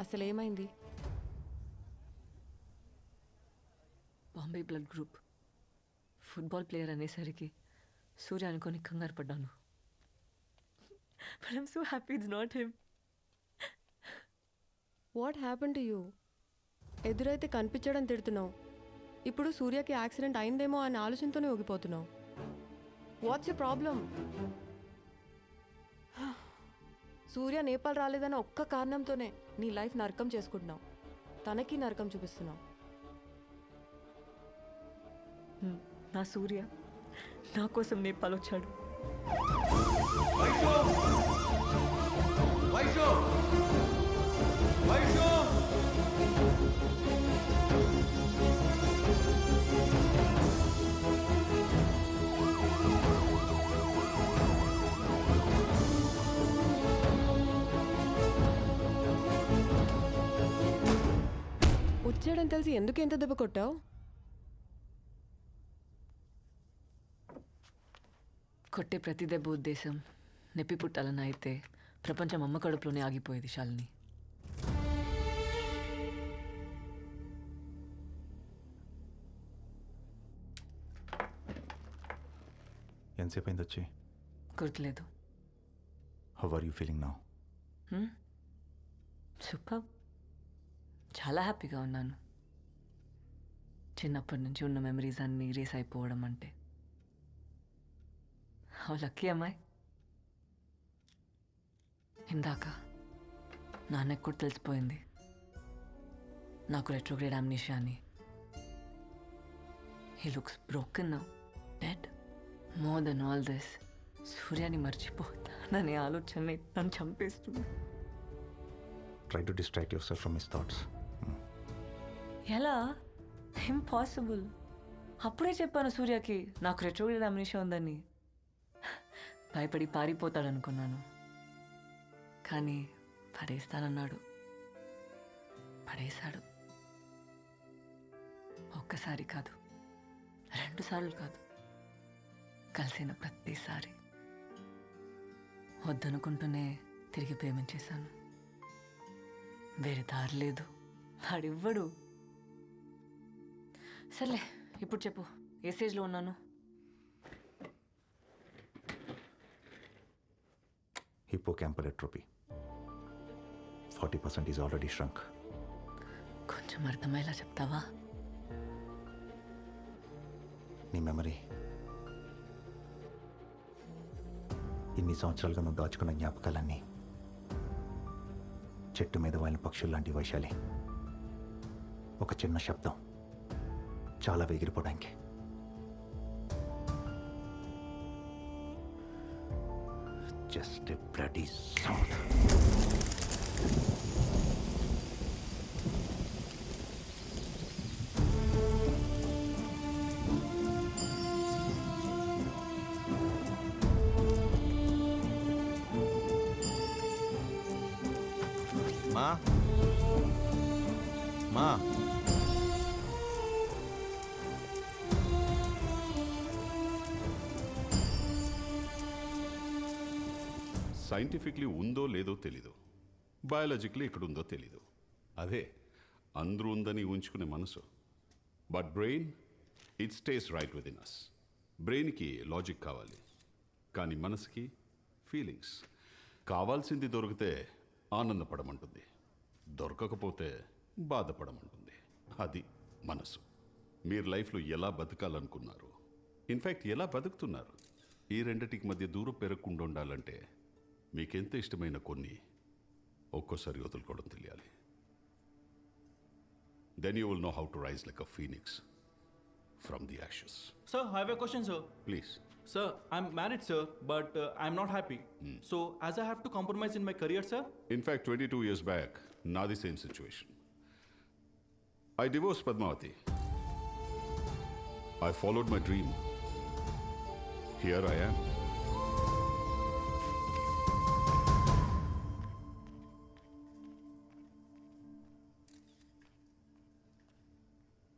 అసలు ఏమైంది? Bombay blood group. Football player అనేసరికి సూర్య అనుకొని కంగారు పడ్డాను. But I'm so happy it's not him. What happen to you? ఎదురైతే కనిపించడం తిడుతున్నావు, ఇప్పుడు సూర్యకి యాక్సిడెంట్ అయిందేమో అనే ఆలోచనతోనే ఊగిపోతున్నావు. What's you problem? Surya Nepal రాలేదన్న ఒక్క కారణంతోనే నీ లైఫ్ నరకం చేసుకుంటున్నావు, తనకి నరకం చూపిస్తున్నావు. నా సూర్య నా కోసం నేపాల్ వచ్చాడు. వచ్చాడని తెలిసి ఎందుకు ఎంత దెబ్బ కొట్టావు? కొట్టే ప్రతి దెబ్బ ఉద్దేశం నొప్పి పుట్టాలని అయితే ప్రపంచం అమ్మ కడుపులోనే ఆగిపోయేది శాలిని. ఎంతసేపు అయింది వచ్చి? గుర్తులేదు. How are you feeling now? Super. చాలా హ్యాపీగా ఉన్నాను. చిన్నప్పటి నుంచి ఉన్న మెమరీస్ అన్నీ రేస్ అయిపోవడం అంటే హౌ లక్కీ అమ్మాయి. ఇందాక నాన్నకు కూడా తెలిసిపోయింది నాకు రెట్రోగ్రేడ్ అమ్నీషియా అని. He looks broken now, dead. More than all this, సూర్యాని మర్చిపోతాననే ఆలోచన నన్ను చంపేస్తుంది. Try to distract yourself from his thoughts. ఎలా? ఇంపాసిబుల్. అప్పుడే చెప్పాను సూర్యకి నాకు రెట్రోగ్రేడ్ అమ్నీషియా ఉందని. భయపడి పారిపోతాడనుకున్నాను, కానీ పడేస్తానన్నాడు. పడేశాడు. ఒక్కసారి కాదు, 2 సార్లు కాదు, కలిసిన ప్రతిసారి. వద్దనుకుంటూనే తిరిగి ప్రేమించేశాను. వేరే దారి లేదు, వాడివ్వడు. సర్లే, ఇప్పుడు చెప్పు, ఏ స్టేజ్లో ఉన్నాను? Hippocampal atrophy 40% is already shrunk. కొంచెం అర్థమయ్యేలా చెప్తావా? నీ మెమరీ, ఇన్ని సంవత్సరాలుగా నువ్వు దాచుకున్న జ్ఞాపకాలన్నీ చెట్టు మీద వాలిన పక్షులు లాంటి వైశాలి. ఒక చిన్న శబ్దం చాలా ఎగిరిపోవడానికి. Just a bloody sound. మా మా సైంటిఫిక్లీ ఉందో లేదో తెలీదు, బయాలజికలీ ఇక్కడ ఉందో తెలీదు. అదే అందరూ ఉందని ఉంచుకునే మనసు. But brain, it stays right within us. బ్రెయిన్కి లాజిక్ కావాలి, కానీ మనసుకి ఫీలింగ్స్. కావాల్సింది దొరికితే ఆనందపడమంటుంది, దొరకకపోతే బాధపడమంటుంది. అది మనసు. మీరు లైఫ్లో ఎలా బతకాలనుకున్నారు, ఇన్ఫ్యాక్ట్ ఎలా బతుకుతున్నారు, ఈ రెండిటికి మధ్య దూరం పెరగకుండా ఉండాలంటే మీకెంత ఇష్టమైన కొన్ని ఒక్కోసారి వదులుకోవడం తెలియాలి. Then you will know how to rise like a phoenix from the ashes. Sir, I have a question, sir. Please. Sir, I'm married, sir, but I'm not happy. So, as I have to compromise in my career, sir? In fact 22 years back నాది same situation. I divorce Padmavati. I followed my dream. Here I am.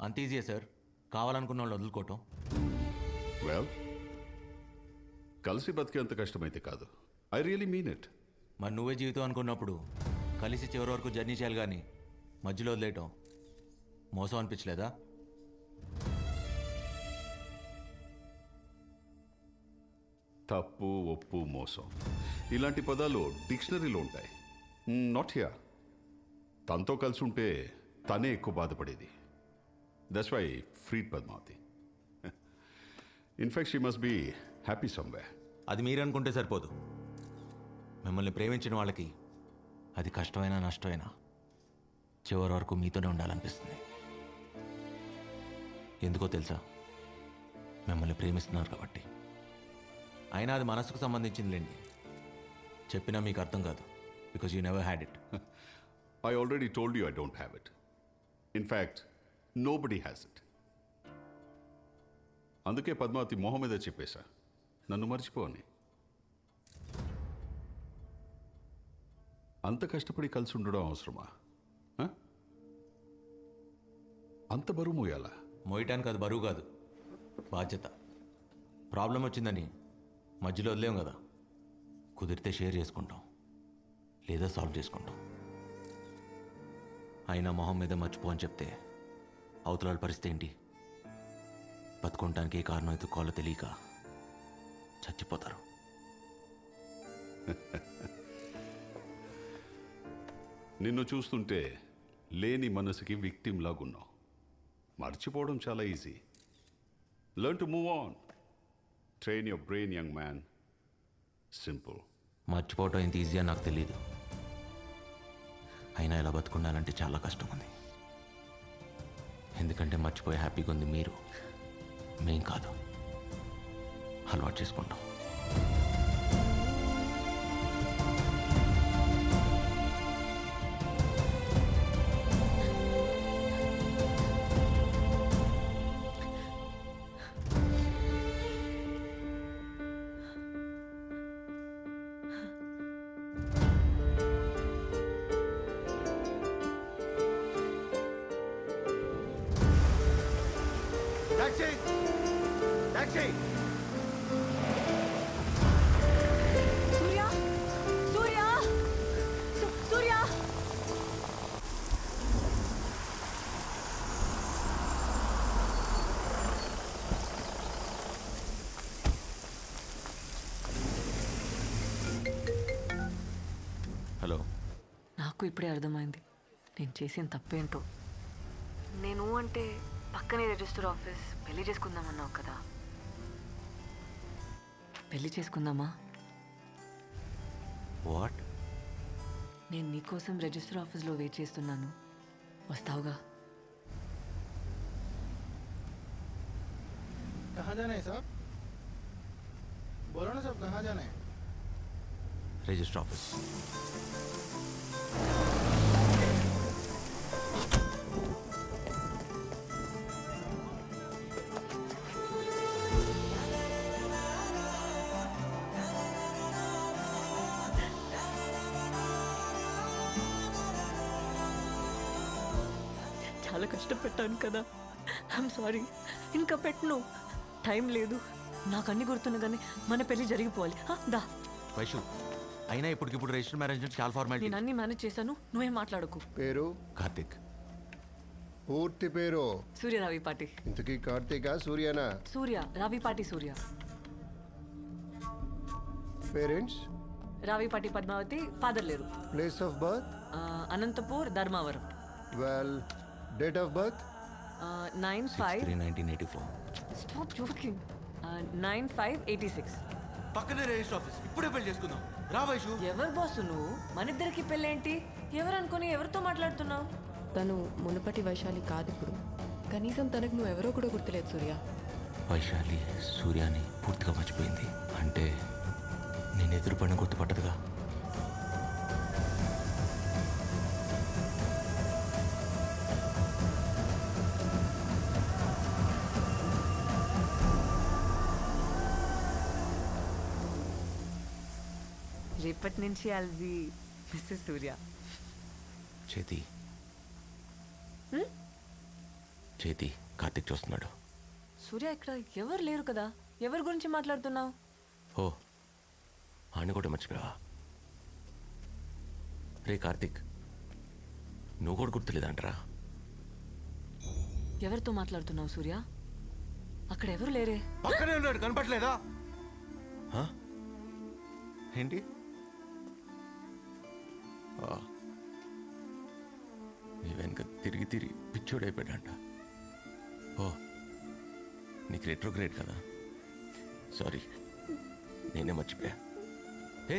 అంత ఈజీయే sir, కావాలనుకున్న వాళ్ళు వదులుకోవటం. Well, కలిసి బతికేంత కష్టమైతే కాదు. I really mean it. మరి నువ్వే జీవితం అనుకున్నప్పుడు కలిసి చివరి వరకు జర్నీ చేయాలి కానీ మధ్యలో వదిలేయటం మోసం అనిపించలేదా? తప్పు, ఒప్పు, మోసం ఇలాంటి పదాలు డిక్షనరీలో ఉంటాయి. Not here. తనతో కలిసి ఉంటే తనే ఎక్కువ బాధపడేది. That's why freed Padmavati. In fact she must be happy somewhere. అది మీరు అనుకుంటే సరిపోదు. మిమ్మల్ని ప్రేమించిన వాళ్ళకి అది కష్టమైనా నష్టమైనా చివరి వరకు మీతోనే ఉండాలనిపిస్తుంది. ఎందుకో తెలుసా? మిమ్మల్ని ప్రేమిస్తున్నారు కాబట్టి. అయినా అది మనసుకు సంబంధించిందిలేండి. చెప్పినా మీకు అర్థం కాదు. Because you never had it. I already told you I don't have it. In fact, nobody has it. అందుకే పద్మావతి మొహం మీద చెప్పేశా, నన్ను మర్చిపోని. అంత కష్టపడి కలిసి ఉండడం అవసరమా? ఆ? అంత బరువు మోయాలా? మోయటానికి అది బరువు కాదు, బాధ్యత. ప్రాబ్లం వచ్చిందని మధ్యలో వదిలేం కదా. కుదిరితే షేర్ చేసుకుంటాం, లేదా సాల్వ్ చేసుకుంటాం. అయినా మొహం మీద మర్చిపో అని చెప్తే అవతల పరిస్థితి ఏంటి? బతుకుంటానికి ఏ కారణం ఎత్తుకోవాలో తెలియక చచ్చిపోతారు. నిన్ను చూస్తుంటే లేని మనసుకి విక్టిమ్ లాగున్నావు. మర్చిపోవడం చాలా easy. Learn to move on. Train your brain, young man. Simple. మర్చిపోవటం ఎంత ఈజీ అని నాకు తెలియదు. అయినా ఇలా బతుకుండాలంటే చాలా కష్టం ఉంది. ఎందుకంటే మర్చిపోయి హ్యాపీగా ఉంది మీరు, మేం కాదు. అలవాటు చేసుకుంటాం. సూర్య, సూర్య, సూర్య. హలో. నాకు ఇప్పుడే అర్థమైంది నేను చేసిన తప్పేంటో. నేను అంటే పక్కనే రిజిస్టర్ ఆఫీస్, పెళ్లి చేసుకుందామన్నావు కదా. పెళ్లి చేసుకుందామా? వాట్? నేను నీకోసం రిజిస్టర్ ఆఫీస్లో వెయిట్ చేస్తున్నాను, వస్తావుగా? कहाँ जाना है साहब? बोलो ना साहब, कहाँ जाना है? Register office. చాలా కష్టపెట్టాను కదా. I'm sorry. ఇంకా పెట్టను. టైం లేదు. నాకు అన్ని గుర్తున్నగానే మన పెళ్లి జరిగిపోవాలి. దా. వైషు, అయినా ఇప్పటికిప్పుడు రిజిస్టర్ మ్యారేజ్ అంటే చాలా ఫార్మాలిటీ. నేను అన్ని మేనేజ్ చేశాను, నువ్వేం మాట్లాడకు. పేరు? కార్తిక్. పూర్తి పేరు? సూర్య రావిపాటి. ఇంతకీ కార్తీకా సూర్యనా? సూర్య రావిపాటి సూర్య. పేరెంట్స్? రావిపాటి పద్మావతి. ఫాదర్ లేరు. Place of birth? Anantapur, Dharmavaram. Well, date of birth? 1984. Stop joking. 9/5/86. పక్కనే రిజిస్టర్ ఆఫీస్. ఇప్పుడే పెళ్లి చేసుకుందాం. రా వైషు. ఎవరు బాసు నువ్వు? మన ఇద్దరికి పెళ్ళేంటి? ఎవరు అనుకుని ఎవరితో మాట్లాడుతున్నావు? తను మునుపటి వైశాలి కాదు ఇప్పుడు. కనీసం తనకు నువ్వు ఎవరో కూడా గుర్తులేదు సూర్య. వైశాలి సూర్యాని పూర్తిగా మర్చిపోయింది. అంటే నేను ఎదురుపడిన గుర్తుపట్టదుగా. రేపటి నుంచి ఐల్ బి మిస్సెస్ సూర్య. చేతి చేతి కార్తిక్ చూస్తున్నాడు. సూర్య ఇక్కడ ఎవరు లేరు కదా, ఎవరి గురించి మాట్లాడుతున్నావు? ఓ, ఆయన కూడా మర్చిపోయావా? రే కార్తిక్, నువ్వు కూడా గుర్తులేదంటరా? ఎవరితో మాట్లాడుతున్నావు సూర్య? అక్కడ ఎవరు లేరే. పక్కనే ఉన్నాడు, కనపట్లేదా? ఏంటి? నీ వెనుక తిరిగి తిరిగి పిచ్చోడైపోయాడంట. ఓ, నీకు రెట్రోగ్రేడ్ కదా, సారీ, నేనే మర్చిపోయా. ఏ,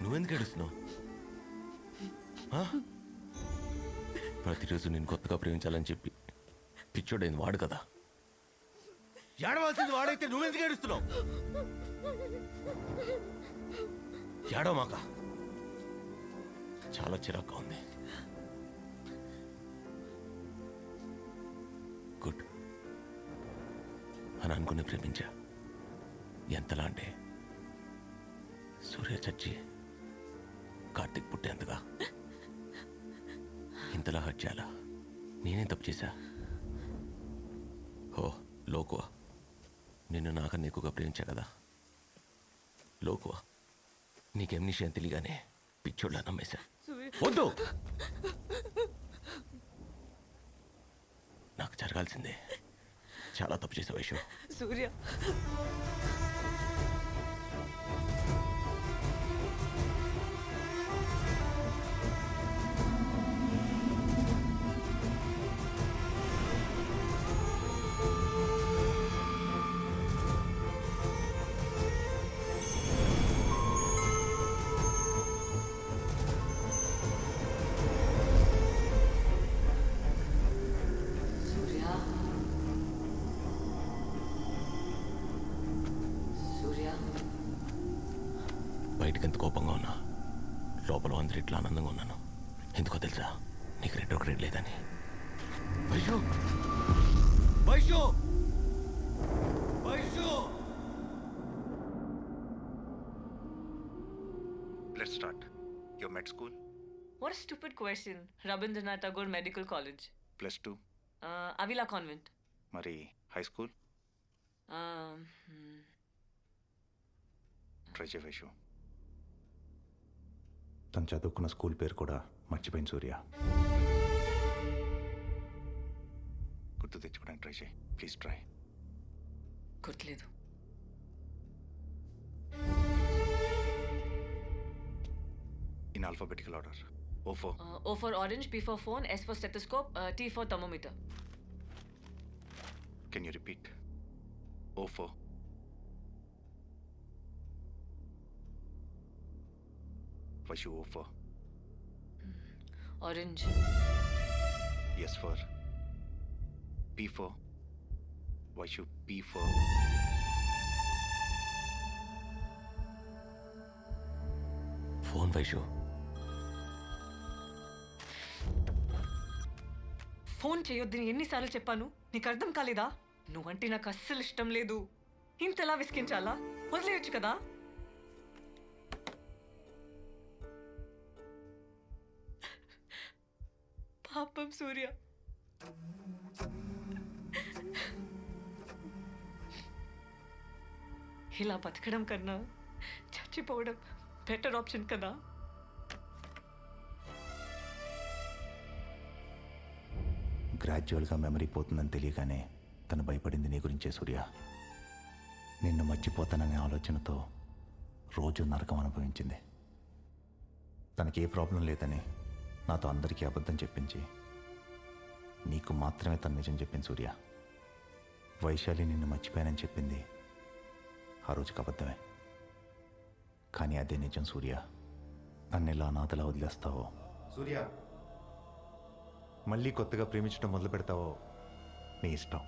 నువ్వెందుకు ఏడుస్తున్నావు? ప్రతిరోజు నేను కొత్తగా ప్రేమించాలని చెప్పి పిచ్చోడైంది వాడు కదా. ఏడవలసింది వాడైతే నువ్వెందుకు ఏడుస్తున్నావు? ఏడవమాక, చాలా చిరాగ్గా ఉంది. గుడ్ అని అనుకుని ప్రేమించా. ఎంతలా అంటే సూర్య చచ్చి కార్తీక్ పుట్టేంతగా. ఇంతలా హర్ట్ చేయాలా? నేనేం తప్పు చేశా? ఓ లోకువా, నిన్ను నాకన్నా ఎక్కువగా ప్రేమించా కదా. లోకువా, నీకేం నిషయం తెలియగానే పిచ్చోళ్ళ నమ్మేశా. వద్దు, నాకు జరగాల్సిందే. చాలా తప్పు చేసా వైషు. సూర్య, సూర్య, సూర్య. బయటకు ఎంత కోపంగా ఉన్నా లోపల అందరూ ఇట్లా ఆనందంగా ఉన్నాను. ఎందుకో తెలుసా? నీకు రెండో గ్రేడ్ లేదని. Vaishu, Vaishu, Vaishu. Let's start. Your med school? What a stupid question. Rabindranath Tagore Medical College. +2. Avila Convent. మరి హై స్కూల్? ట్రై చేయ వైషు. తను చదువుకున్న స్కూల్ పేరు కూడా మర్చిపోయింది సూర్య. గుర్తు తెచ్చుకోవడానికి ట్రై చేయి, ప్లీజ్ ట్రై. గుర్తులేదు. In alphabetical order. O4. O for orange, P for phone, S for stethoscope, T for thermometer. Can you repeat? O4. Vaishu, O4. Orange. S for P4. Vaishu, P4. Phone Vaishu. Phone చేయొద్దని ఎన్నిసార్లు చెప్పాను? నీకు అర్థం కాలేదా? నువ్వంటే నాకు అస్సలు ఇష్టం లేదు. ఇంతలా విసిగించాలా? వదిలేయచ్చు కదా. పాపం సూర్య. ఇలా బతకడం కన్నా చచ్చిపోవడం బెటర్ ఆప్షన్ కదా. గ్రాడ్యువల్గా మెమరీ పోతుందని తెలియగానే తను భయపడింది నీ గురించే సూర్య. నిన్ను మర్చిపోతాననే ఆలోచనతో రోజు నరకం అనుభవించింది. తనకి ఏ ప్రాబ్లం లేదని నాతో అందరికీ అబద్ధం చెప్పించి నీకు మాత్రమే తను నిజం చెప్పింది సూర్య. వైశాలి నిన్ను మర్చిపోయానని చెప్పింది ఆ రోజుకి అబద్ధమే. కానీ అదే నిజం సూర్య. నన్ను ఇలా అనాథలా వదిలేస్తావో సూర్య, మళ్ళీ కొత్తగా ప్రేమించడం మొదలు పెడతావో నీ ఇష్టం.